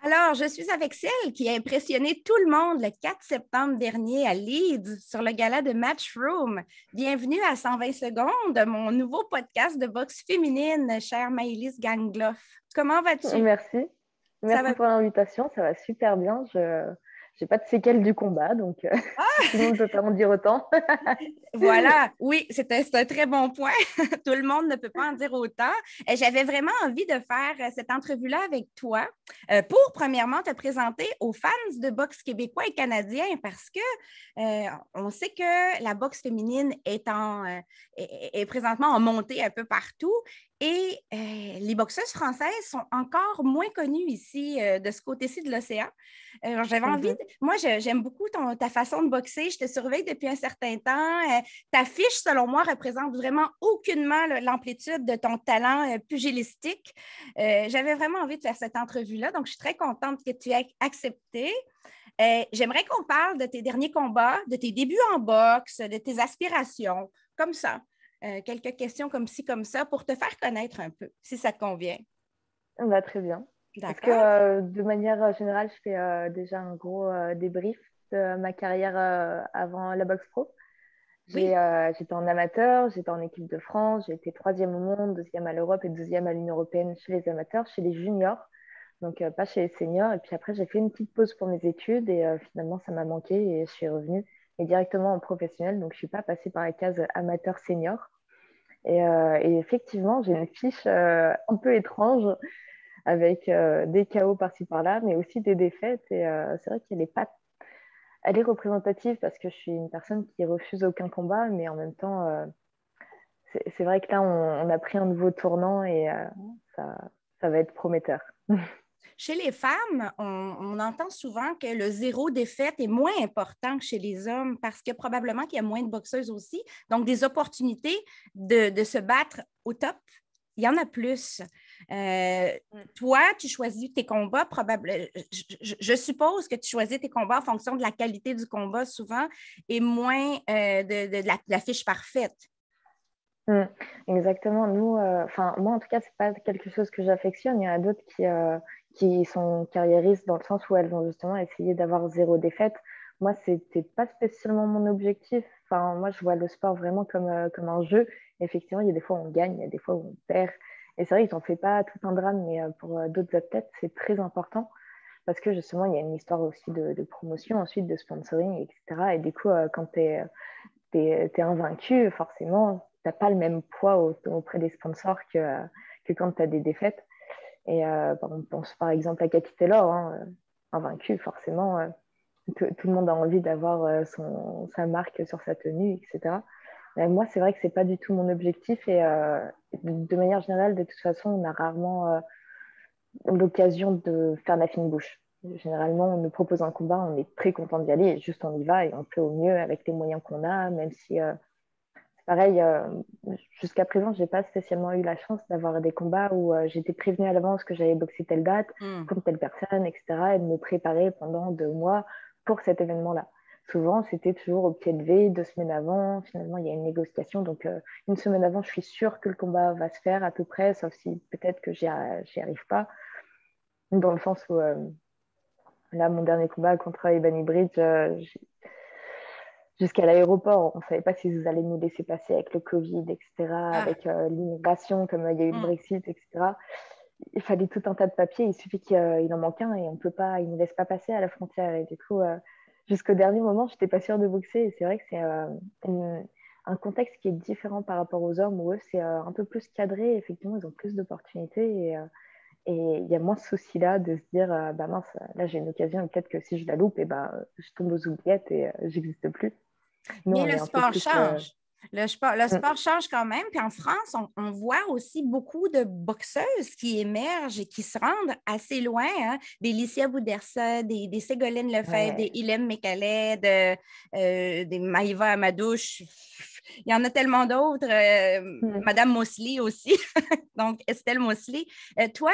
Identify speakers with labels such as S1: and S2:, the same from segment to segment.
S1: Alors, je suis avec celle qui a impressionné tout le monde le 4 septembre dernier à Leeds sur le gala de Matchroom. Bienvenue à 120 secondes, mon nouveau podcast de boxe féminine, chère Maëlys Gangloff. Comment vas-tu?
S2: Merci.
S1: Ça
S2: Merci
S1: va?
S2: pour l'invitation. Ça va super bien. Je n'ai pas de séquelles du combat, donc tout le monde ne peut pas en dire autant.
S1: Voilà, oui, c'est un très bon point. Tout le monde ne peut pas en dire autant. J'avais vraiment envie de faire cette entrevue-là avec toi pour, premièrement, te présenter aux fans de boxe québécois et canadiens parce que on sait que la boxe féminine est présentement en montée un peu partout et les boxeuses françaises sont encore moins connues ici, de ce côté-ci de l'océan. J'avais envie,
S2: Mhm.
S1: moi, j'aime beaucoup ta façon de boxer. Je te surveille depuis un certain temps. Ta fiche, selon moi, représente vraiment aucunement l'amplitude de ton talent pugilistique. J'avais vraiment envie de faire cette entrevue-là, donc je suis très contente que tu aies accepté. J'aimerais qu'on parle de tes derniers combats, de tes débuts en boxe, de tes aspirations, comme ça. Quelques questions comme ci, comme ça, pour te faire connaître un peu, si ça te convient.
S2: Bah, très bien. Est-ce que
S1: D'accord?
S2: de manière générale, je fais déjà un gros débrief de ma carrière avant la boxe pro?
S1: Oui.
S2: J'étais en amateur, j'étais en équipe de France, j'ai été troisième au monde, deuxième à l'Europe et deuxième à l'Union européenne chez les amateurs, chez les juniors, donc pas chez les seniors. Et puis après, j'ai fait une petite pause pour mes études et finalement, ça m'a manqué et je suis revenue et directement en professionnel. Donc, je suis pas passée par la case amateur-senior. Et effectivement, j'ai une fiche un peu étrange avec des KO par-ci par-là, mais aussi des défaites. Et c'est vrai qu'elle est pas, elle est représentative parce que je suis une personne qui refuse aucun combat, mais en même temps, c'est vrai que là, on a pris un nouveau tournant et ça, ça va être prometteur.
S1: Chez les femmes, on entend souvent que le zéro défaite est moins important que chez les hommes parce que probablement qu'il y a moins de boxeuses aussi. Donc, des opportunités de se battre au top, il y en a plus. Euh, Toi, tu choisis tes combats, probablement. Je suppose que tu choisis tes combats en fonction de la qualité du combat souvent et moins de la fiche parfaite.
S2: Mm, exactement. Nous, enfin, moi en tout cas, c'est pas quelque chose que j'affectionne. Il y en a d'autres qui sont carriéristes dans le sens où elles vont justement essayer d'avoir zéro défaite. Moi, c'était pas spécialement mon objectif. Enfin, moi, je vois le sport vraiment comme un jeu. Effectivement, il y a des fois où on gagne, il y a des fois où on perd. Et c'est vrai qu'ils n'en fait pas tout un drame, mais pour d'autres athlètes, c'est très important parce que justement, il y a une histoire aussi de promotion, ensuite de sponsoring, etc. Et du coup, quand t'es invaincu, forcément, t'as pas le même poids auprès des sponsors que quand tu as des défaites. Et on pense par exemple à Cathy Taylor, hein, invaincu, forcément, tout le monde a envie d'avoir sa marque sur sa tenue, etc. Moi, c'est vrai que c'est pas du tout mon objectif et de manière générale, de toute façon, on a rarement l'occasion de faire la fine bouche. Généralement, on nous propose un combat, on est très content d'y aller, et juste on y va et on fait au mieux avec les moyens qu'on a, même si pareil, jusqu'à présent, j'ai pas spécialement eu la chance d'avoir des combats où j'étais prévenue à l'avance que j'allais boxer telle date
S1: Hmm.
S2: contre telle personne, etc. et de me préparer pendant 2 mois pour cet événement-là. Souvent, c'était toujours au pied levé, 2 semaines avant. Finalement, il y a une négociation. Donc, une semaine avant, je suis sûre que le combat va se faire à peu près, sauf si peut-être que j'y arrive pas. Dans le sens où, là, mon dernier combat contre Ebany Bridge, jusqu'à l'aéroport. On ne savait pas si vous allez nous laisser passer avec le Covid, etc.,
S1: Ah.
S2: avec l'immigration, comme il y a eu le
S1: Hmm.
S2: Brexit, etc. Il fallait tout un tas de papiers. Il suffit qu'il en manque un et on peut pas, ils ne nous laissent pas passer à la frontière. Et du coup, jusqu'au dernier moment, je n'étais pas sûre de boxer. Et c'est vrai que c'est un contexte qui est différent par rapport aux hommes où eux, c'est un peu plus cadré. Effectivement, ils ont plus d'opportunités et il y a moins ce souci-là de se dire, bah mince, là j'ai une occasion et peut-être que si je la loupe, et bah, je tombe aux oubliettes et j'existe plus. Nous,
S1: Mais
S2: on
S1: le
S2: est un peu
S1: sport
S2: plus.
S1: change. Le
S2: Mm,
S1: sport change quand même. Puis en France, on voit aussi beaucoup de boxeuses qui émergent et qui se rendent assez loin. Hein. Des Licia Boudersa, des Ségolène Lefebvre, des
S2: ouais.
S1: Ilem Mekaled, des Maïva Amadouche. Il y en a tellement d'autres.
S2: Mm.
S1: Madame Mosley aussi. Donc, Estelle Mosley. Toi,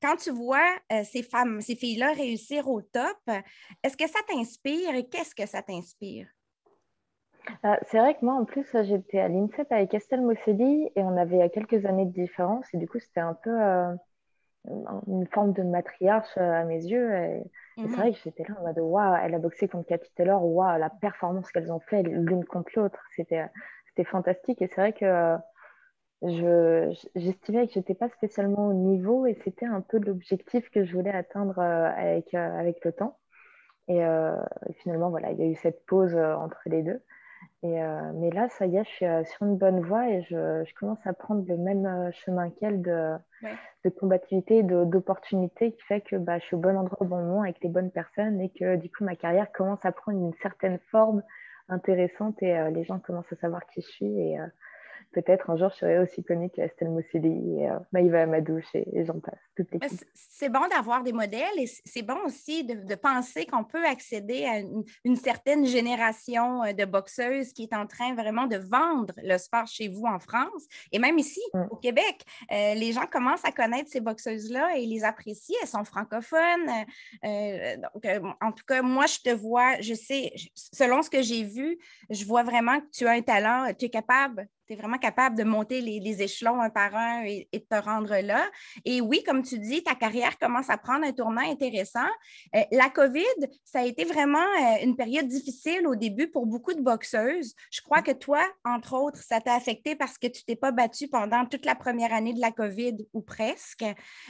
S1: quand tu vois ces femmes, ces filles-là réussir au top, est-ce que ça t'inspire et qu'est-ce que ça t'inspire?
S2: C'est vrai que moi, en plus, j'étais à l'INSEP avec Estelle Mosseli et on avait quelques années de différence. Et du coup, c'était un peu. une forme de matriarche à mes yeux. Et c'est vrai que j'étais là en mode, waouh, elle a boxé contre Cathy Taylor, waouh, la performance qu'elles ont fait l'une contre l'autre, c'était fantastique. Et c'est vrai que j'estimais que j'étais pas spécialement au niveau et c'était un peu l'objectif que je voulais atteindre avec le temps. Et finalement, voilà, il y a eu cette pause entre les deux. Mais là, ça y est, je suis sur une bonne voie et je commence à prendre le même chemin qu'elle
S1: Ouais.
S2: de combativité, d'opportunité qui fait que bah, je suis au bon endroit au bon moment avec les bonnes personnes et que du coup, ma carrière commence à prendre une certaine forme intéressante et les gens commencent à savoir qui je suis. Et peut-être un jour, je serai aussi connue que Estelle Mossili et Maïva Amadouche et j'en passe, toute
S1: Mais
S2: l'équipe.
S1: c'est bon d'avoir des modèles et c'est bon aussi de penser qu'on peut accéder à une certaine génération de boxeuses qui est en train vraiment de vendre le sport chez vous en France et même ici
S2: Mm.
S1: au Québec. Les gens commencent à connaître ces boxeuses-là et les apprécier. Elles sont francophones. En tout cas, moi, je te vois, je sais, selon ce que j'ai vu, je vois vraiment que tu as un talent, tu es capable. Tu es vraiment capable de monter les échelons un par un et de te rendre là. Et oui, comme tu dis, ta carrière commence à prendre un tournant intéressant. La COVID, ça a été vraiment une période difficile au début pour beaucoup de boxeuses. Je crois que toi, entre autres, ça t'a affecté parce que tu t'es pas battue pendant toute la première année de la COVID ou presque.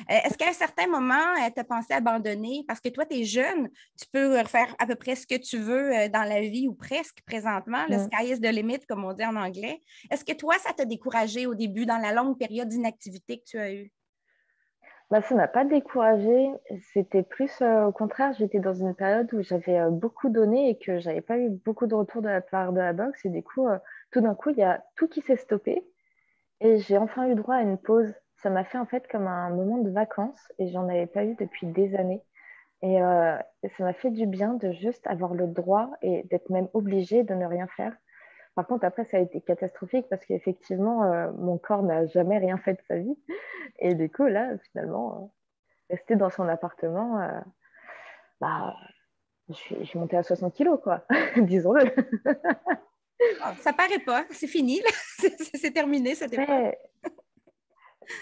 S1: Est-ce qu'à un certain moment, tu as pensé abandonner? Parce que toi, tu es jeune, tu peux faire à peu près ce que tu veux dans la vie ou presque présentement. Le
S2: Mm.
S1: sky is the limit, comme on dit en anglais. Est-ce que toi, ça t'a découragé au début dans la longue période d'inactivité que tu as eue?
S2: Bah, ça m'a pas découragée. C'était plus au contraire, j'étais dans une période où j'avais beaucoup donné et que j'avais pas eu beaucoup de retours de la part de la boxe. Et du coup, tout d'un coup, il y a tout qui s'est stoppé et j'ai enfin eu droit à une pause. Ça m'a fait en fait comme un moment de vacances et j'en avais pas eu depuis des années. Et ça m'a fait du bien de juste avoir le droit et d'être même obligée de ne rien faire. Par contre, après, ça a été catastrophique parce qu'effectivement, mon corps n'a jamais rien fait de sa vie. Et du coup, là, finalement, rester dans son appartement, bah, je suis montée à 60 kilos, quoi, disons-le.
S1: Oh, ça paraît pas, c'est fini, c'est terminé cette époque.
S2: Ouais.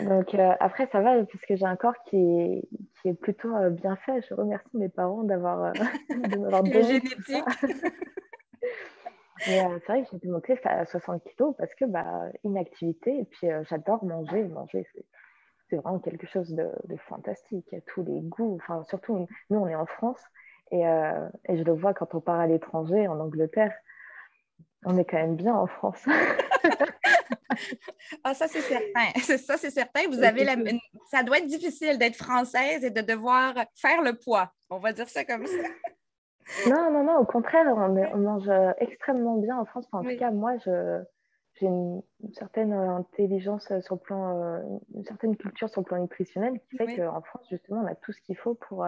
S2: Donc après, ça va parce que j'ai un corps qui est plutôt bien fait. Je remercie mes parents de m'avoir
S1: La
S2: donné tout ça.
S1: génétique.
S2: Mais c'est vrai que j'étais montée à 60 kilos parce que bah, inactivité et puis j'adore manger. Manger, c'est vraiment quelque chose de fantastique. Tous les goûts, enfin surtout nous, on est en France et je le vois quand on part à l'étranger, en Angleterre, on est quand même bien en France.
S1: Ah, ça, c'est certain. Ça, c'est certain. Vous
S2: C'est
S1: avez
S2: quelque chose.
S1: ça doit être difficile d'être française et de devoir faire le poids. On va dire ça comme ça.
S2: Non, non, non, au contraire, on mange extrêmement bien en France. Enfin, en tout
S1: Oui,
S2: cas, moi, j'ai une certaine intelligence sur le plan, une certaine culture sur le plan nutritionnel qui fait
S1: oui.
S2: qu'en France, justement, on a tout ce qu'il faut pour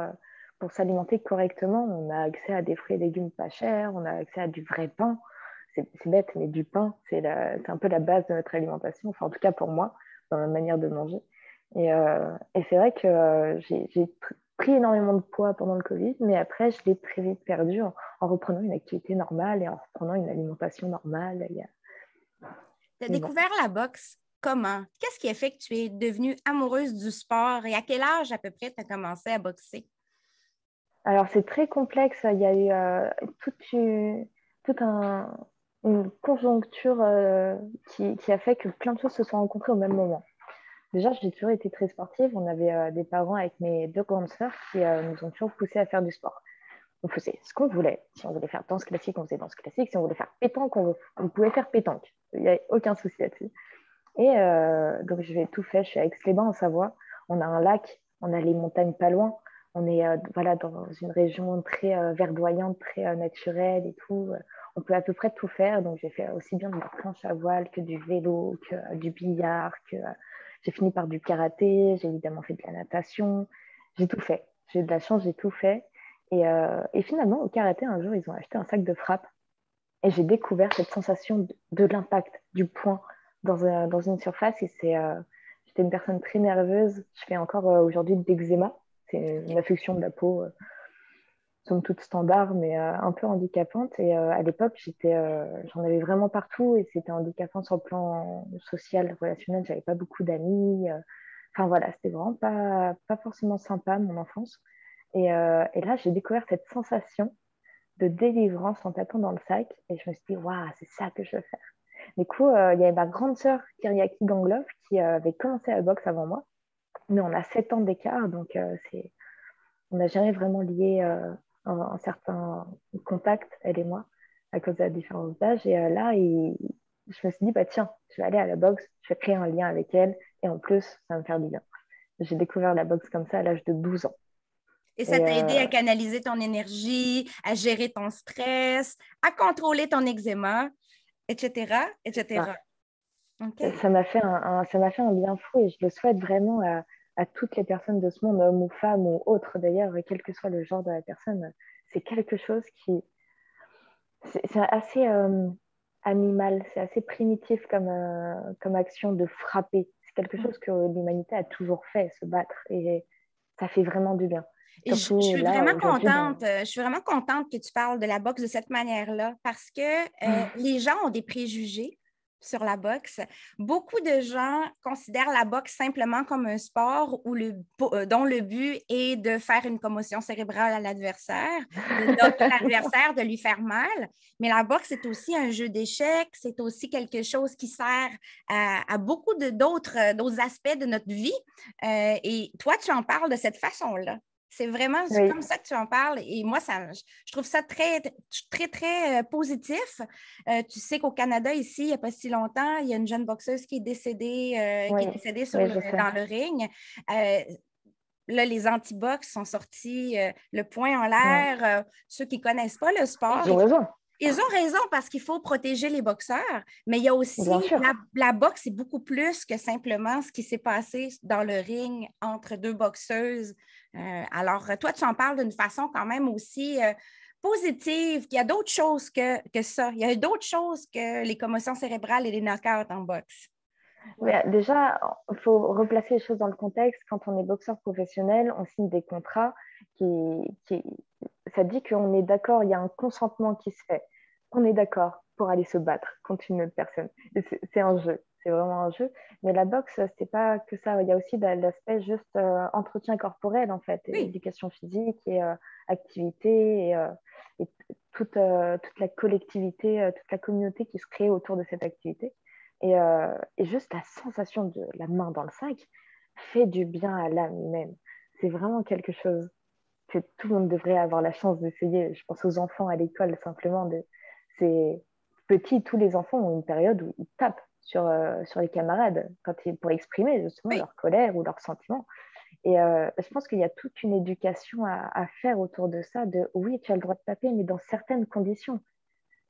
S2: s'alimenter correctement. On a accès à des fruits et légumes pas chers, on a accès à du vrai pain. C'est bête, mais du pain, c'est un peu la base de notre alimentation. Enfin, en tout cas, pour moi, dans ma manière de manger. Et c'est vrai que j'ai pris énormément de poids pendant le Covid, mais après, je l'ai très vite perdu en reprenant une activité normale et en reprenant une alimentation normale.
S1: Tu as
S2: Mais bon.
S1: découvert la boxe comment? Qu'est-ce qui a fait que tu es devenue amoureuse du sport et à quel âge à peu près tu as commencé à boxer?
S2: Alors, c'est très complexe. Il y a eu toute une, toute un- une conjoncture qui a fait que plein de choses se sont rencontrées au même moment. Déjà, j'ai toujours été très sportive. On avait des parents avec mes deux grandes sœurs qui nous ont toujours poussé à faire du sport. On faisait ce qu'on voulait. Si on voulait faire danse classique, on faisait danse classique. Si on voulait faire pétanque, on pouvait faire pétanque. Il n'y avait aucun souci là-dessus. Et donc, j'ai tout fait. Je suis à Aix-les-Bains, en Savoie. On a un lac, on a les montagnes pas loin. On est voilà, dans une région très verdoyante, très naturelle et tout. On peut à peu près tout faire. Donc, j'ai fait aussi bien de la planche à voile que du vélo, que du billard, que j'ai fini par du karaté. J'ai évidemment fait de la natation. J'ai tout fait. J'ai eu de la chance, j'ai tout fait. Et finalement, au karaté, un jour, ils ont acheté un sac de frappe. Et j'ai découvert cette sensation de l'impact, du poing dans une surface. J'étais une personne très nerveuse. Je fais encore aujourd'hui de l'eczéma. C'est une
S1: OK.
S2: affection de la peau, somme toute standard, mais un peu handicapante. Et à l'époque, j'en avais vraiment partout et c'était handicapant sur le plan social, relationnel. J'avais pas beaucoup d'amis. Enfin voilà, c'était vraiment pas forcément sympa, mon enfance. Et là, j'ai découvert cette sensation de délivrance en tapant dans le sac. Et je me suis dit, waouh, c'est ça que je veux faire. Du coup, il y avait ma grande sœur, Kyriaki Gangloff, qui avait commencé la boxe avant moi. Mais on a 7 ans d'écart, donc on n'a jamais vraiment lié un certain contact, elle et moi, à cause de la différence d'âge. Et là, je me suis dit, bah, tiens, je vais aller à la boxe, je vais créer un lien avec elle. Et en plus, ça va me faire du bien. J'ai découvert la boxe comme ça à l'âge de 12 ans.
S1: Et ça
S2: Et
S1: t'a aidé à canaliser ton énergie, à gérer ton stress, à contrôler ton eczéma, etc.,
S2: ça
S1: etc. OK.
S2: ça m'a fait ça m'a fait un bien fou et je le souhaite vraiment à toutes les personnes de ce monde, hommes ou femmes ou autres d'ailleurs, quel que soit le genre de la personne. C'est quelque chose qui, c'est assez animal, c'est assez primitif comme action de frapper. C'est quelque chose que l'humanité a toujours fait, se battre, et ça fait vraiment du bien.
S1: Et je
S2: Surtout
S1: suis
S2: là,
S1: vraiment
S2: aujourd'hui,
S1: contente, je suis vraiment contente que tu parles de la boxe de cette manière-là parce que les gens ont des préjugés sur la boxe. Beaucoup de gens considèrent la boxe simplement comme un sport dont le but est de faire une commotion cérébrale à l'adversaire, de knocker l'adversaire, de lui faire mal. Mais la boxe, c'est aussi un jeu d'échecs, c'est aussi quelque chose qui sert à beaucoup d'autres aspects de notre vie. Et toi, tu en parles de cette façon-là. C'est vraiment
S2: oui,
S1: comme ça que tu en parles. Et moi, je trouve ça très, très, très positif. Tu sais qu'au Canada, ici, il n'y a pas si longtemps, il y a une jeune boxeuse qui
S2: oui,
S1: est décédée
S2: oui, je sais.
S1: dans le ring. Euh, Là, les anti-box sont sortis le poing en
S2: Ouais.
S1: l'air. Ceux qui ne connaissent pas le sport,
S2: Ils ont raison,
S1: ils ont raison parce qu'il faut protéger les boxeurs, mais il y a aussi
S2: bien sûr.
S1: la boxe, c'est beaucoup plus que simplement ce qui s'est passé dans le ring entre deux boxeuses. Alors, toi, tu en parles d'une façon quand même aussi positive, qu'il y a d'autres choses que ça. Il y a d'autres choses que les commotions cérébrales et les knockouts en boxe. Ouais.
S2: Mais déjà, il faut replacer les choses dans le contexte. Quand on est boxeur professionnel, on signe des contrats qui ça dit qu'on est d'accord, il y a un consentement qui se fait. On est d'accord pour aller se battre contre une autre personne. C'est un jeu, c'est vraiment un jeu. Mais la boxe, c'est pas que ça. Il y a aussi l'aspect juste entretien corporel, en fait, et
S1: Oui,
S2: éducation physique et activité et toute la collectivité, toute la communauté qui se crée autour de cette activité. Et juste la sensation de la main dans le sac fait du bien à l'âme humaine. C'est vraiment quelque chose que tout le monde devrait avoir la chance d'essayer. Je pense aux enfants à l'école, simplement. C'est petit, tous les enfants ont une période où ils tapent sur les camarades pour exprimer justement
S1: oui,
S2: leur colère ou leurs sentiments. Et je pense qu'il y a toute une éducation à faire autour de ça, de oui, tu as le droit de taper, mais dans certaines conditions.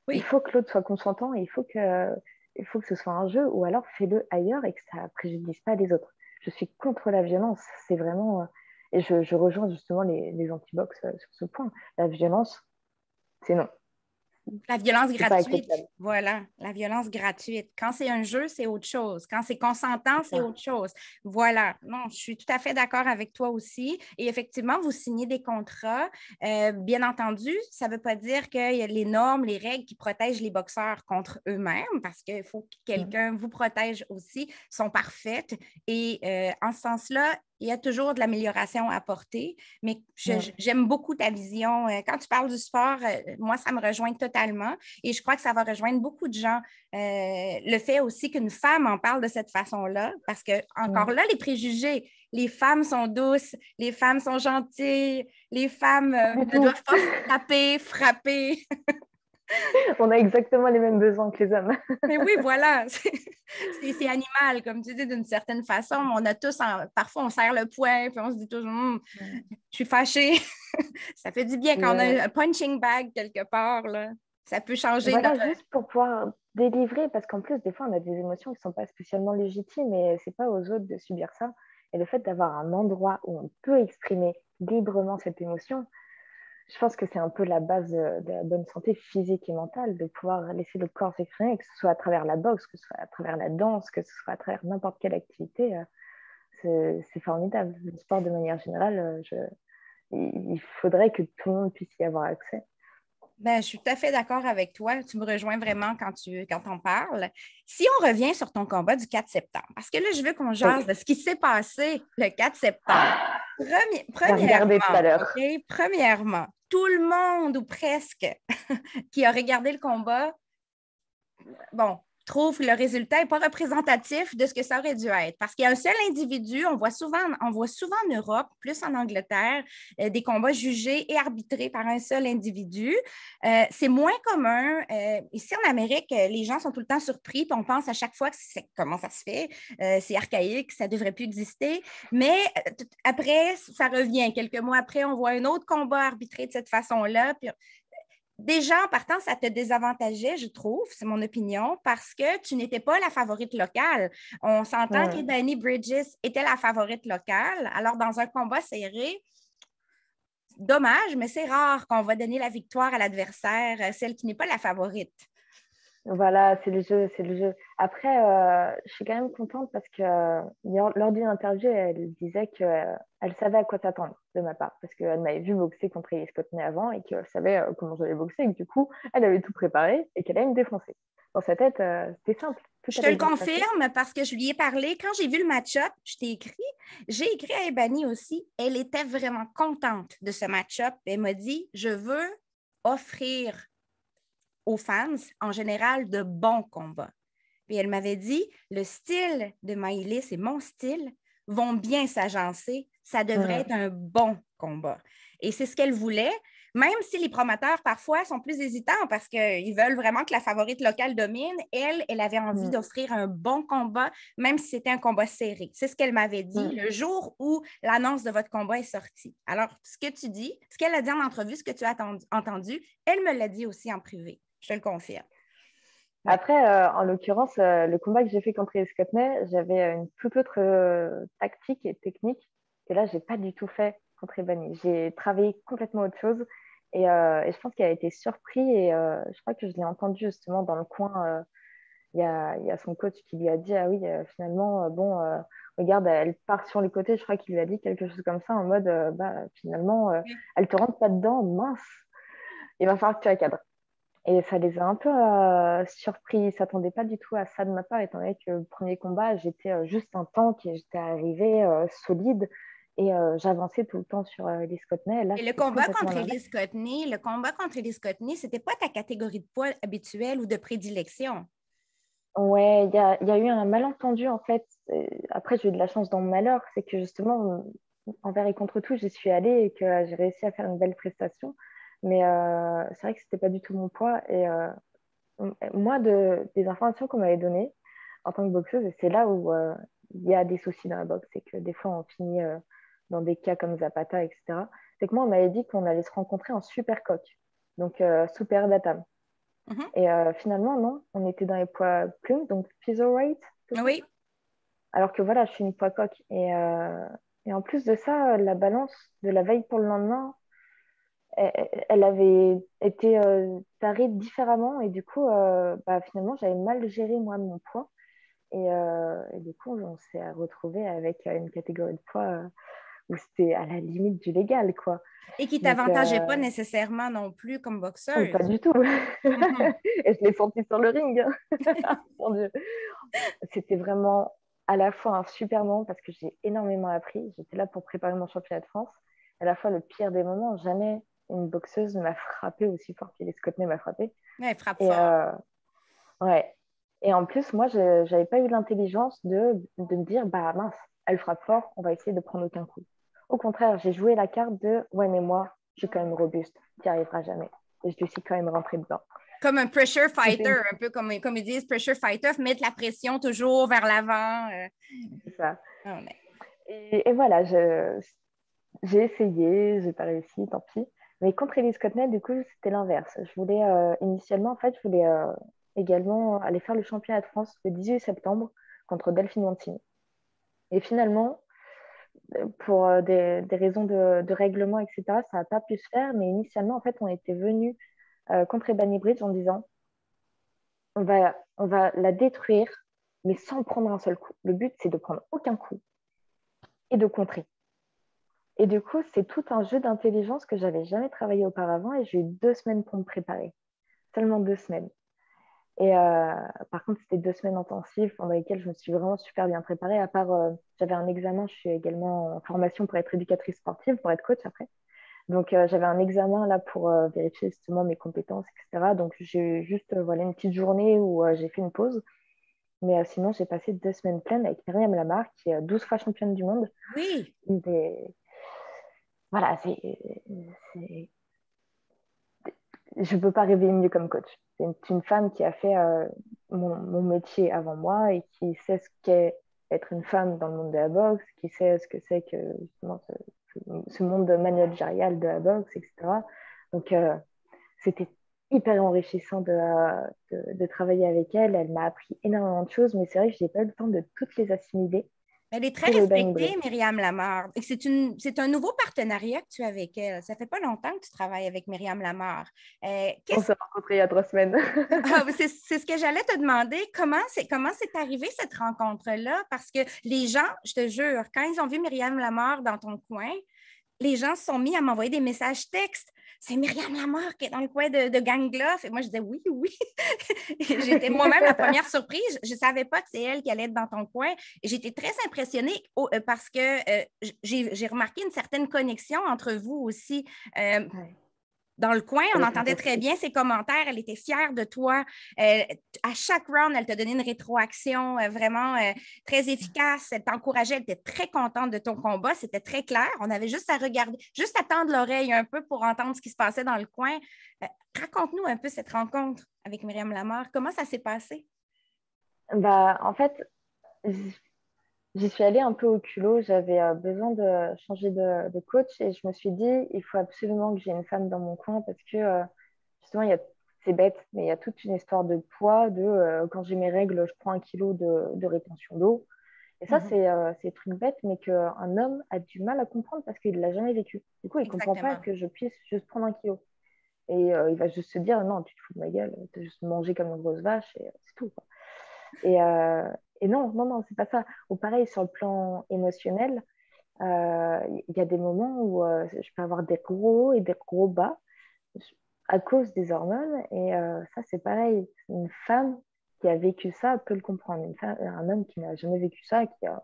S2: Il
S1: oui.
S2: faut que l'autre soit consentant et il faut que ce soit un jeu, ou alors fais-le ailleurs et que ça ne préjudice pas les autres. Je suis contre la violence, c'est vraiment. Et je rejoins justement les anti-box sur ce point. La violence, c'est non,
S1: La violence
S2: c'est pas
S1: gratuite,
S2: acceptable.
S1: voilà, la violence gratuite. Quand c'est un jeu, c'est autre chose. Quand c'est consentant,
S2: C'est
S1: c'est
S2: ça.
S1: autre chose. Voilà. Non, je suis tout à fait d'accord avec toi aussi. Et effectivement, vous signez des contrats. Bien entendu, ça ne veut pas dire qu'il y a les normes, les règles qui protègent les boxeurs contre eux-mêmes, parce qu'il faut que
S2: Mm.
S1: quelqu'un vous protège aussi, sont parfaites. Et en ce sens-là, il y a toujours de l'amélioration à apporter, mais
S2: Mm.
S1: j'aime beaucoup ta vision. Quand tu parles du sport, moi, ça me rejoint totalement et je crois que ça va rejoindre beaucoup de gens. Le fait aussi qu'une femme en parle de cette façon-là, parce que, encore
S2: Mm.
S1: là, les préjugés, les femmes sont douces, les femmes sont gentilles, les femmes
S2: Pas du
S1: ne
S2: tout.
S1: doivent pas taper, frapper.
S2: On a exactement les mêmes besoins que les hommes.
S1: Mais oui, voilà, c'est animal, comme tu dis, d'une certaine façon. On a tous, parfois, on serre le poing, puis on se dit toujours,
S2: Mm.
S1: je suis fâchée. Ça fait du bien quand on
S2: Mais
S1: a un punching bag quelque part, là. Ça peut changer
S2: voilà,
S1: notre...
S2: juste pour pouvoir délivrer, parce qu'en plus, des fois, on a des émotions qui ne sont pas spécialement légitimes et c'est pas aux autres de subir ça. Et le fait d'avoir un endroit où on peut exprimer librement cette émotion, je pense que c'est un peu la base de la bonne santé physique et mentale, de pouvoir laisser le corps s'exprimer, que ce soit à travers la boxe, que ce soit à travers la danse, que ce soit à travers n'importe quelle activité. C'est formidable. Le sport, de manière générale, il faudrait que tout le monde puisse y avoir accès.
S1: Ben, je suis tout à fait d'accord avec toi. Tu me rejoins vraiment quand on parle. Si on revient sur ton combat du 4 septembre, parce que là, je veux qu'on
S2: Oui.
S1: jase de ce qui s'est passé le 4 septembre.
S2: J'ai regardé tout à
S1: Premièrement,
S2: l'heure.
S1: OK? Premièrement, tout le monde ou presque qui a regardé le combat, bon, trouve que le résultat n'est pas représentatif de ce que ça aurait dû être. Parce qu'il y a un seul individu, on voit souvent en Europe, plus en Angleterre, des combats jugés et arbitrés par un seul individu. C'est moins commun. Ici en Amérique, les gens sont tout le temps surpris, puis on pense à chaque fois que comment ça se fait, c'est archaïque, ça ne devrait plus exister. Mais après, ça revient. Quelques mois après, on voit un autre combat arbitré de cette façon-là. Puis déjà, en partant, ça te désavantageait, je trouve, c'est mon opinion, parce que tu n'étais pas la favorite locale. On s'entend qu'Ebony Bridges était la favorite locale. Alors, dans un combat serré, dommage, mais c'est rare qu'on va donner la victoire à l'adversaire, celle qui n'est pas la favorite.
S2: Voilà, c'est le jeu, c'est le jeu. Après, je suis quand même contente parce que lors d'une interview, elle disait qu'elle elle savait à quoi s'attendre de ma part parce qu'elle m'avait vu boxer contre Elise Cottenay avant et qu'elle savait comment j'allais boxer et que du coup, elle avait tout préparé et qu'elle allait me défoncer. Dans sa tête, c'était simple, tout
S1: Je te
S2: allait
S1: le
S2: bien se passer.
S1: confirme parce que je lui ai parlé. Quand j'ai vu le match-up, je t'ai écrit. J'ai écrit à Ebony aussi. Elle était vraiment contente de ce match-up. Elle m'a dit, je veux offrir aux fans, en général, de bons combats. Puis elle m'avait dit, le style de Maïlis et mon style vont bien s'agencer. Ça devrait être un bon combat. Et c'est ce qu'elle voulait, même si les promoteurs, parfois, sont plus hésitants parce qu'ils veulent vraiment que la favorite locale domine. Elle avait envie d'offrir un bon combat, même si c'était un combat serré. C'est ce qu'elle m'avait dit le jour où l'annonce de votre combat est sortie. Alors, ce que tu dis, ce qu'elle a dit en entrevue, ce que tu as entendu, elle me l'a dit aussi en privé. Je te le confirme.
S2: Ouais. Après, en l'occurrence, le combat que j'ai fait contre Elise Cottenay, j'avais une toute autre tactique et technique que là, je n'ai pas du tout fait contre Ebony. J'ai travaillé complètement autre chose et je pense qu'elle a été surprise et je crois que je l'ai entendu justement dans le coin. Il y a son coach qui lui a dit, ah oui, finalement, bon, regarde, elle part sur les côtés. Je crois qu'il lui a dit quelque chose comme ça en mode, bah, finalement, elle te rentre pas dedans, mince, il va falloir que tu la cadres. Et ça les a un peu surpris. Ils ne s'attendaient pas du tout à ça de ma part, étant donné que le premier combat, j'étais juste un tank et j'étais arrivée solide et j'avançais tout le temps sur Elise Cottenay. Là,
S1: et le
S2: c'était
S1: combat
S2: complètement
S1: contre
S2: l'inverse.
S1: Elise Cottenay, c'était pas ta catégorie de poids habituelle ou de prédilection.
S2: Ouais, il y a eu un malentendu en fait. Après, j'ai eu de la chance dans mon malheur, c'est que justement, envers et contre tout, j'y suis allée et que j'ai réussi à faire une belle prestation. Mais c'est vrai que c'était pas du tout mon poids. Et moi, des informations qu'on m'avait données en tant que boxeuse, et c'est là où il y a des soucis dans la boxe, c'est que des fois, on finit dans des cas comme Zapata, etc. C'est que moi, on m'avait dit qu'on allait se rencontrer en super coq, donc super datam. Et finalement, non, on était dans les poids plumes, donc featherweight, c'est ça.
S1: Oui.
S2: Alors que voilà, je suis une poids coq. Et en plus de ça, la balance de la veille pour le lendemain, elle avait été tarée différemment. Et du coup, bah, finalement, j'avais mal géré moi mon poids. Et du coup, on s'est retrouvé avec une catégorie de poids où c'était à la limite du légal, quoi.
S1: Et qui ne
S2: Donc,
S1: t'avantageait pas nécessairement non plus comme boxeuse.
S2: pas du tout. Et je l'ai senti sur le ring. Mon Dieu. C'était vraiment à la fois un super moment parce que j'ai énormément appris. J'étais là pour préparer mon championnat de France. À la fois le pire des moments, jamais une boxeuse ne m'a frappé aussi fort qu'Elise Cottenay m'a frappé.
S1: Ouais, elle frappe
S2: Et
S1: fort.
S2: ouais. Et en plus, moi, je n'avais pas eu l'intelligence de me dire, bah mince, elle frappe fort, on va essayer de prendre aucun coup. Au contraire, j'ai joué la carte de, ouais, mais moi, je suis quand même robuste, tu n'y arriveras jamais. Et je suis quand même rentrée dedans.
S1: Comme un pressure fighter,
S2: C'était
S1: un peu comme ils disent, pressure fighter, mettre la pression toujours vers l'avant.
S2: ça.
S1: Oh, mais...
S2: Et voilà, j'ai essayé, j'ai pas réussi, tant pis. Mais contre Elise Cottenay, du coup, c'était l'inverse. Je voulais, initialement, en fait, je voulais également aller faire le championnat de France le 18 septembre contre Delphine Montini. Et finalement, pour des raisons de règlement, etc., ça n'a pas pu se faire. Mais initialement, en fait, on était venu contre Ebony Bridge en disant on va la détruire, mais sans prendre un seul coup. Le but, c'est de prendre aucun coup et de contrer. Et du coup, c'est tout un jeu d'intelligence que j'avais jamais travaillé auparavant et j'ai eu 2 semaines pour me préparer. Seulement 2 semaines. Et par contre, c'était 2 semaines intensives pendant lesquelles je me suis vraiment super bien préparée. À part, j'avais un examen, je suis également en formation pour être éducatrice sportive, pour être coach après. Donc, j'avais un examen là pour vérifier justement mes compétences, etc. Donc, j'ai eu juste voilà, une petite journée où j'ai fait une pause. Mais sinon, j'ai passé 2 semaines pleines avec Myriam Lamar, qui est 12 fois championne du monde.
S1: Oui.
S2: Voilà, je ne peux pas rêver mieux comme coach. C'est une femme qui a fait mon métier avant moi et qui sait ce qu'est être une femme dans le monde de la boxe, qui sait ce que c'est que justement ce monde managérial de la boxe, etc. Donc, c'était hyper enrichissant de travailler avec elle. Elle m'a appris énormément de choses, mais c'est vrai que je n'ai pas eu le temps de toutes les assimiler
S1: Elle est très
S2: pour le bas niveau.
S1: respectée, Myriam Lamar. C'est un nouveau partenariat que tu as avec elle. Ça fait pas longtemps que tu travailles avec Myriam Lamar.
S2: On s'est rencontrés il y a 3 semaines.
S1: C'est ce que j'allais te demander. Comment c'est arrivé cette rencontre-là? Parce que les gens, je te jure, quand ils ont vu Myriam Lamar dans ton coin, les gens se sont mis à m'envoyer des messages textes. C'est Myriam Lamar qui est dans le coin de Gangloff. Et moi, je disais oui, oui. J'étais moi-même la première surprise. Je ne savais pas que c'est elle qui allait être dans ton coin. Et j'étais très impressionnée parce que j'ai remarqué une certaine connexion entre vous aussi.
S2: Ouais.
S1: Dans le coin, on entendait très bien ses commentaires. Elle était fière de toi. À chaque round, elle t'a donné une rétroaction vraiment très efficace. Elle t'encourageait. Elle était très contente de ton combat. C'était très clair. On avait juste à regarder, juste à tendre l'oreille un peu pour entendre ce qui se passait dans le coin. Raconte-nous un peu cette rencontre avec Myriam Lamar. Comment ça s'est passé?
S2: Bah, en fait, j'y suis allée un peu au culot. J'avais besoin de changer de coach et je me suis dit, il faut absolument que j'ai une femme dans mon coin parce que justement, c'est bête, mais il y a toute une histoire de poids, quand j'ai mes règles, je prends 1 kilo de rétention d'eau. Et ça, c'est des trucs bêtes, mais qu'un homme a du mal à comprendre parce qu'il ne l'a jamais vécu. Du coup, il ne comprend pas
S1: Exactement.
S2: que je puisse juste prendre 1 kilo. Et il va juste se dire, non, tu te fous de ma gueule, tu as juste mangé comme une grosse vache et c'est tout, quoi. Et, euh, et non, non, non, c'est pas ça. Ou pareil, sur le plan émotionnel, il y a des moments où je peux avoir des gros hauts et des gros bas à cause des hormones. Et ça, c'est pareil. Une femme qui a vécu ça peut le comprendre. Un homme qui n'a jamais vécu ça, qui a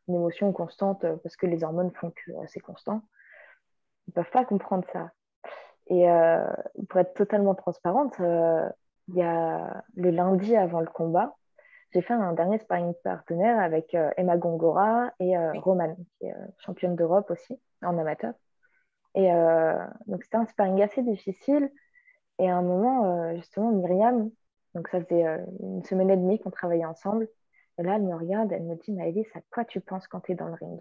S2: une émotion constante parce que les hormones font que c'est constant, ils ne peuvent pas comprendre ça. Et pour être totalement transparente, il y a le lundi avant le combat, j'ai fait un dernier sparring partenaire avec Emma Gongora et
S1: Oui.
S2: Romane, qui est championne d'Europe aussi, en amateur. Et donc, c'était un sparring assez difficile. Et à un moment, justement, Myriam, donc ça faisait 1 semaine et demie qu'on travaillait ensemble. Et là, elle me regarde, elle me dit, Maëlys, à quoi tu penses quand tu es dans le ring?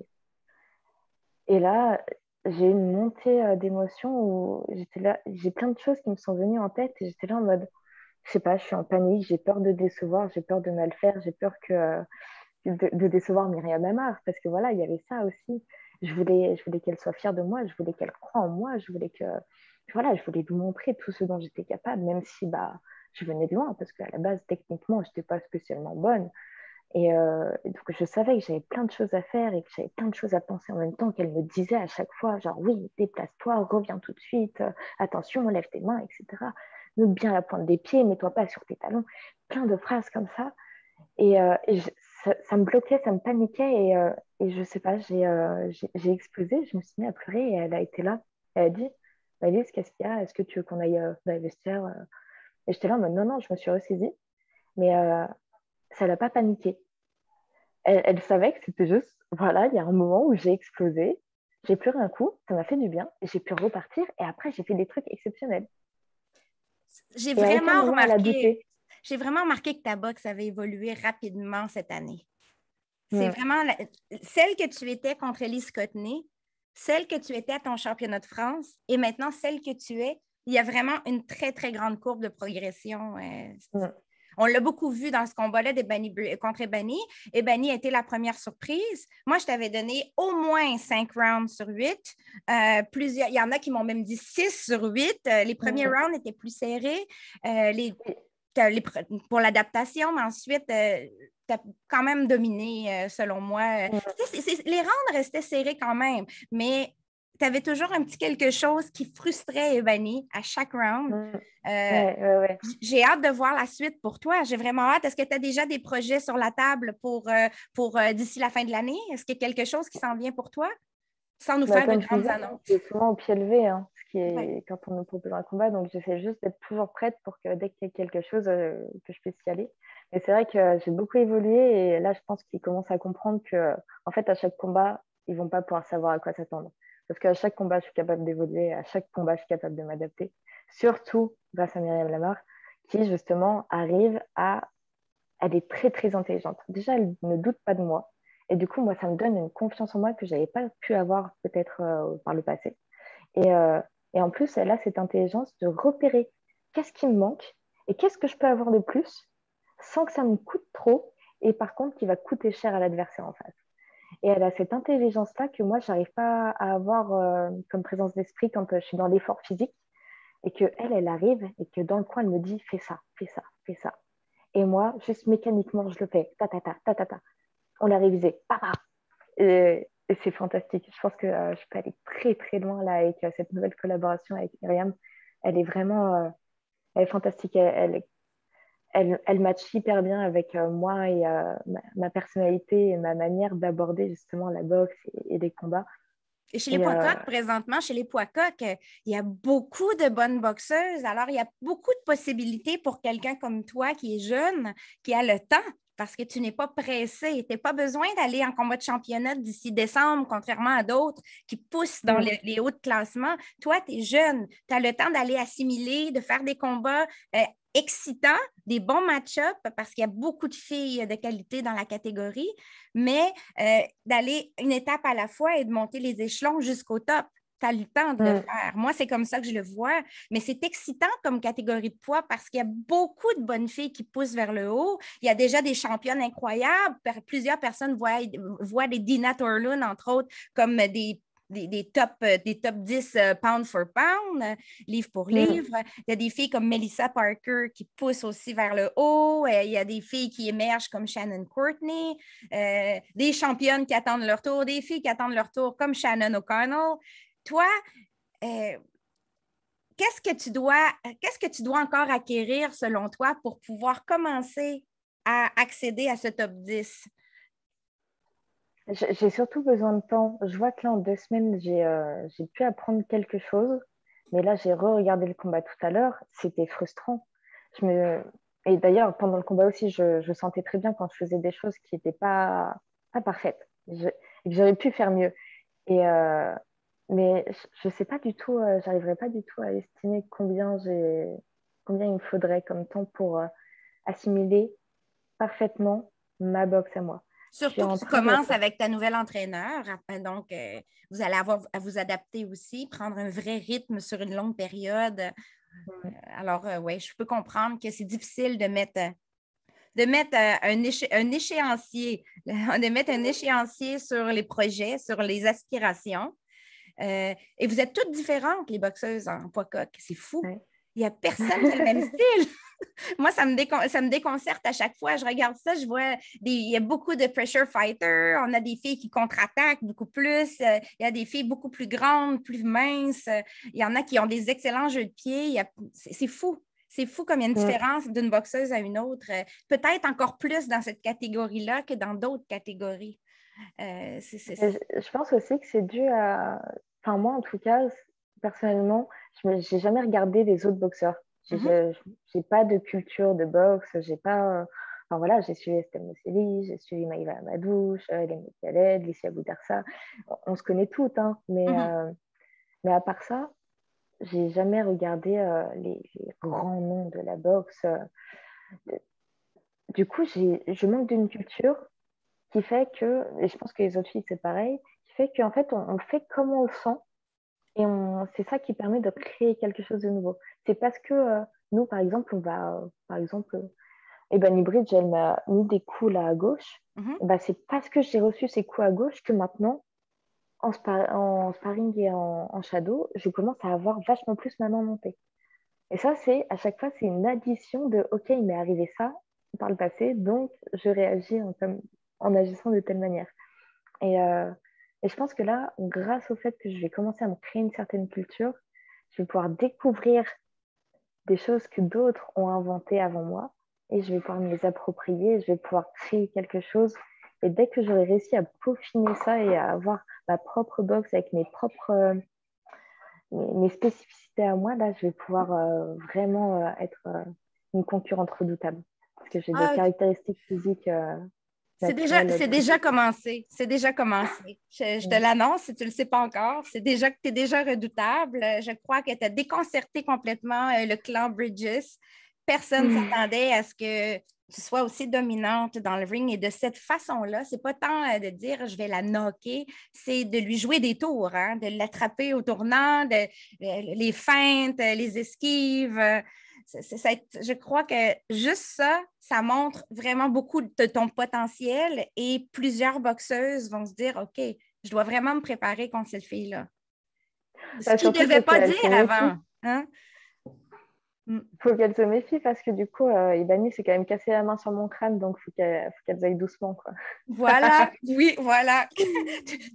S2: Et là, j'ai eu une montée d'émotions où j'étais là, j'ai plein de choses qui me sont venues en tête et j'étais là en mode, je sais pas, je suis en panique, j'ai peur de décevoir, j'ai peur de mal faire, j'ai peur de décevoir Myriam Amar, parce que voilà, il y avait ça aussi. Je voulais qu'elle soit fière de moi, je voulais qu'elle croie en moi, voilà, je voulais lui montrer tout ce dont j'étais capable, même si bah, je venais de loin, parce qu'à la base, techniquement, je n'étais pas spécialement bonne. Et donc, je savais que j'avais plein de choses à faire et que j'avais plein de choses à penser en même temps qu'elle me disait à chaque fois, genre, oui, déplace-toi, reviens tout de suite, attention, lève tes mains, etc. Note bien la pointe des pieds, mets-toi pas sur tes talons. Plein de phrases comme ça. Ça me bloquait, ça me paniquait et je sais pas, j'ai explosé, je me suis mis à pleurer et elle a été là. Elle a dit, Alice, qu'est-ce qu'il y a? Est-ce que tu veux qu'on aille dans les vestiaires? Et j'étais là en mode, non, non, je me suis ressaisie, mais ça l'a pas paniqué. Elle savait que c'était juste, voilà, il y a un moment où j'ai explosé, j'ai pleuré un coup, ça m'a fait du bien, et j'ai pu repartir et après j'ai fait des trucs exceptionnels.
S1: J'ai
S2: Et à aucun
S1: vraiment
S2: moment elle a
S1: remarqué,
S2: douté.
S1: j'ai vraiment remarqué que ta boxe avait évolué rapidement cette année. C'est
S2: Mm.
S1: vraiment celle que tu étais contre Elise Cottenay, celle que tu étais à ton championnat de France et maintenant celle que tu es. Il y a vraiment une très, très grande courbe de progression.
S2: Mm.
S1: On l'a beaucoup vu dans ce combat-là contre Ebany. Ebany a été la première surprise. Moi, je t'avais donné au moins 5 rounds sur 8. Il y en a qui m'ont même dit 6 sur 8. Les premiers
S2: Mm.
S1: rounds étaient plus serrés. Pour l'adaptation, mais ensuite, tu as quand même dominé, selon moi.
S2: Mm.
S1: Les rounds restaient serrés quand même, mais tu avais toujours un petit quelque chose qui frustrait Ebony à chaque round.
S2: Ouais.
S1: J'ai hâte de voir la suite pour toi. J'ai vraiment hâte. Est-ce que tu as déjà des projets sur la table pour d'ici la fin de l'année? Est-ce qu'il y a quelque chose qui s'en vient pour toi? Sans nous faire de
S2: Comme je
S1: grandes
S2: disais,
S1: annonces.
S2: c'est souvent au pied levé, hein, ce qui
S1: Ouais.
S2: est quand on me propose un combat. Donc, j'essaie juste d'être toujours prête pour que dès qu'il y a quelque chose, que je puisse y aller. Mais c'est vrai que j'ai beaucoup évolué et là, je pense qu'ils commencent à comprendre que, en fait, à chaque combat, ils vont pas pouvoir savoir à quoi s'attendre. Parce qu'à chaque combat, je suis capable d'évoluer. À chaque combat, je suis capable de m'adapter. Surtout grâce à Myriam Lamar, qui, justement, arrive à... Elle est très, très intelligente. Déjà, elle ne doute pas de moi. Et du coup, moi, ça me donne une confiance en moi que je n'avais pas pu avoir peut-être par le passé. Et, euh, et en plus, elle a cette intelligence de repérer qu'est-ce qui me manque et qu'est-ce que je peux avoir de plus sans que ça me coûte trop et par contre qui va coûter cher à l'adversaire en face. Et elle a cette intelligence-là que moi, je n'arrive pas à avoir comme présence d'esprit quand je suis dans l'effort physique et que elle arrive et que dans le coin, elle me dit fais ça, fais ça, fais ça. Et moi, juste mécaniquement, je le fais. Ta, ta, ta, ta, ta, ta. On l'a révisé. Papa. Et c'est fantastique. Je pense que je peux aller très, très loin là avec cette nouvelle collaboration avec Myriam. Elle est vraiment elle est fantastique. Elle match hyper bien avec moi et ma personnalité et ma manière d'aborder justement la boxe et les combats.
S1: Et chez les
S2: Et
S1: poids coqs, présentement, chez les poids coqs, il y a beaucoup de bonnes boxeuses. Alors, il y a beaucoup de possibilités pour quelqu'un comme toi qui est jeune, qui a le temps, parce que tu n'es pas pressé. Tu n'as pas besoin d'aller en combat de championnat d'ici décembre, contrairement à d'autres qui poussent dans les hauts de classement. Toi, tu es jeune. Tu as le temps d'aller assimiler, de faire des combats excitants, des bons match-ups, parce qu'il y a beaucoup de filles de qualité dans la catégorie, mais d'aller une étape à la fois et de monter les échelons jusqu'au top. Tu as le temps de le faire. Moi, c'est comme ça que je le vois. Mais c'est excitant comme catégorie de poids parce qu'il y a beaucoup de bonnes filles qui poussent vers le haut. Il y a déjà des championnes incroyables. Plusieurs personnes voient des Dina Torlund, entre autres, comme des top 10 pound for pound, livre pour livre. Il y a des filles comme Melissa Parker qui poussent aussi vers le haut. Il y a des filles qui émergent comme Shannon Courtney, des championnes qui attendent leur tour, des filles qui attendent leur tour comme Shannon O'Connell. Toi, qu'est-ce que tu dois encore acquérir selon toi pour pouvoir commencer à accéder à ce top 10?
S2: j'ai surtout besoin de temps. Je vois que là, en 2 semaines, j'ai pu apprendre quelque chose. Mais là, j'ai re-regardé le combat tout à l'heure. C'était frustrant. Je me... Et d'ailleurs, pendant le combat aussi, je sentais très bien quand je faisais des choses qui n'étaient pas parfaites. Et que j'aurais pu faire mieux. Et, mais je ne sais pas du tout, j'arriverai pas du tout à estimer combien il me faudrait comme temps pour assimiler parfaitement ma boxe à moi. Je suis
S1: Surtout
S2: en
S1: que tu
S2: train de...
S1: commences avec ta nouvelle entraîneur. Donc, vous allez avoir à vous adapter aussi, prendre un vrai rythme sur une longue période. Alors, oui, je peux comprendre que c'est difficile de mettre un échéancier, de mettre un échéancier sur les projets, sur les aspirations. Et vous êtes toutes différentes, les boxeuses en poids coq. C'est fou.
S2: Ouais.
S1: Il n'y a personne qui a le même style. Moi, ça me déconcerte à chaque fois. Je regarde ça, je vois il y a beaucoup de pressure fighters. On a des filles qui contre-attaquent beaucoup plus. Il y a des filles beaucoup plus grandes, plus minces. Il y en a qui ont des excellents jeux de pied. C'est fou. C'est fou comme il y a une différence d'une boxeuse à une autre. Peut-être encore plus dans cette catégorie-là que dans d'autres catégories.
S2: Je pense aussi que c'est dû à... Enfin, moi, en tout cas, personnellement, je n'ai jamais regardé les autres boxeurs. J'ai pas de culture de boxe. J'ai pas... Enfin, voilà, j'ai suivi Estelle Mosseli, j'ai suivi Maïva Amadouche, Hélène Khaled, Licia Boudarsa. On se connaît toutes, hein, mais à part ça, j'ai jamais regardé les grands noms de la boxe. Du coup, je manque d'une culture qui fait que, et je pense que les autres filles, c'est pareil, qui fait qu'en fait, on fait comme on le sent et c'est ça qui permet de créer quelque chose de nouveau. C'est parce que nous, par exemple, par exemple, Ebony Bridge, elle m'a mis des coups là à gauche. Bah, c'est parce que j'ai reçu ces coups à gauche que maintenant, en sparring et en shadow, je commence à avoir vachement plus ma main montée. Et ça, à chaque fois, c'est une addition de OK, il m'est arrivé ça par le passé, donc je réagis en agissant de telle manière. Et Et je pense que là, grâce au fait que je vais commencer à me créer une certaine culture, je vais pouvoir découvrir des choses que d'autres ont inventées avant moi et je vais pouvoir me les approprier, je vais pouvoir créer quelque chose. Et dès que j'aurai réussi à peaufiner ça et à avoir ma propre box avec mes spécificités à moi, là, je vais pouvoir vraiment être une concurrente redoutable. Parce que j'ai des
S1: Ah,
S2: caractéristiques physiques naturelles.
S1: c'est déjà commencé. C'est déjà commencé. Je te l'annonce si tu ne le sais pas encore. C'est déjà que tu es déjà redoutable. Je crois que tu as déconcerté complètement le clan Bridges. Personne ne s'attendait à ce que tu sois aussi dominante dans le ring et de cette façon-là. C'est pas tant de dire je vais la knocker, c'est de lui jouer des tours, hein, de l'attraper au tournant, les feintes, les esquives. Je crois que juste ça, ça montre vraiment beaucoup de ton potentiel et plusieurs boxeuses vont se dire, OK, je dois vraiment me préparer contre cette fille-là. Ce qu'ils ne
S2: Surtout,
S1: devaient
S2: faut
S1: pas
S2: qu'elle
S1: dire
S2: se méfie.
S1: avant. Hein?
S2: Faut qu'elle se méfie parce que du coup, Ibani s'est quand même cassé la main sur mon crâne, donc faut qu'elle aille doucement, quoi.
S1: Voilà, oui, voilà.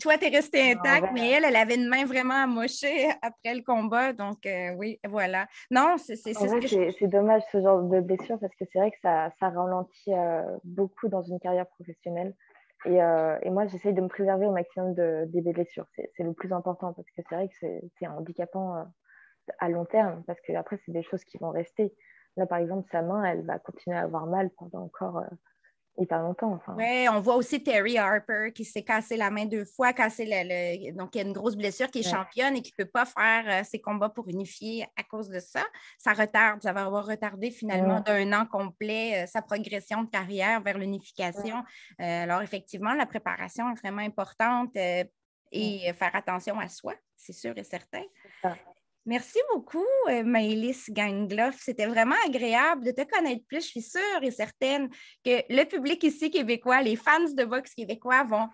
S1: Toi, tu es resté
S2: En
S1: intact,
S2: vrai,
S1: mais elle avait une main vraiment amochée après le combat. Donc, oui, voilà. Non, c'est
S2: en
S1: ce
S2: vrai,
S1: que
S2: c'est dommage ce genre de blessure parce que c'est vrai que ça ralentit beaucoup dans une carrière professionnelle. Et moi, j'essaye de me préserver au maximum des blessures. C'est le plus important parce que c'est vrai que c'est handicapant à long terme parce que après, c'est des choses qui vont rester. Là, par exemple, sa main, elle va continuer à avoir mal pendant encore hyper longtemps. Enfin,
S1: Oui, on voit aussi Terry Harper qui s'est cassé la main 2 fois, donc il y a une grosse blessure, qui est
S2: ouais.
S1: championne et qui ne peut pas faire ses combats pour unifier à cause de ça. Ça retarde, ça va avoir retardé finalement
S2: Mm.
S1: d'1 an complet sa progression de carrière vers l'unification.
S2: Mm.
S1: Alors effectivement, la préparation est vraiment importante
S2: Mm.
S1: et faire attention à soi, c'est sûr et certain.
S2: C'est ça.
S1: Merci beaucoup, Maëlys Gangloff. C'était vraiment agréable de te connaître plus. Je suis sûre et certaine que le public ici québécois, les fans de boxe québécois vont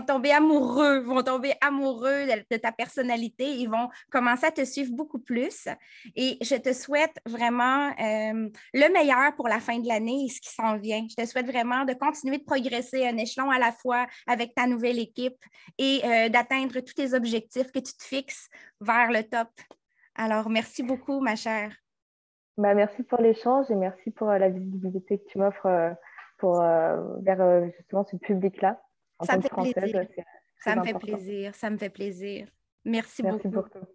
S1: tomber amoureux de ta personnalité. Ils vont commencer à te suivre beaucoup plus. Et je te souhaite vraiment le meilleur pour la fin de l'année et ce qui s'en vient. Je te souhaite vraiment de continuer de progresser un échelon à la fois avec ta nouvelle équipe et d'atteindre tous tes objectifs que tu te fixes vers le top. Alors, merci beaucoup, ma chère.
S2: Bah, merci pour l'échange et merci pour la visibilité que tu m'offres vers justement ce public-là. En
S1: Ça
S2: tant
S1: me
S2: que
S1: fait
S2: Française,
S1: plaisir.
S2: c'est
S1: Ça
S2: très
S1: me fait
S2: important.
S1: plaisir. Ça me fait plaisir. Merci
S2: Merci
S1: beaucoup.
S2: pour tout.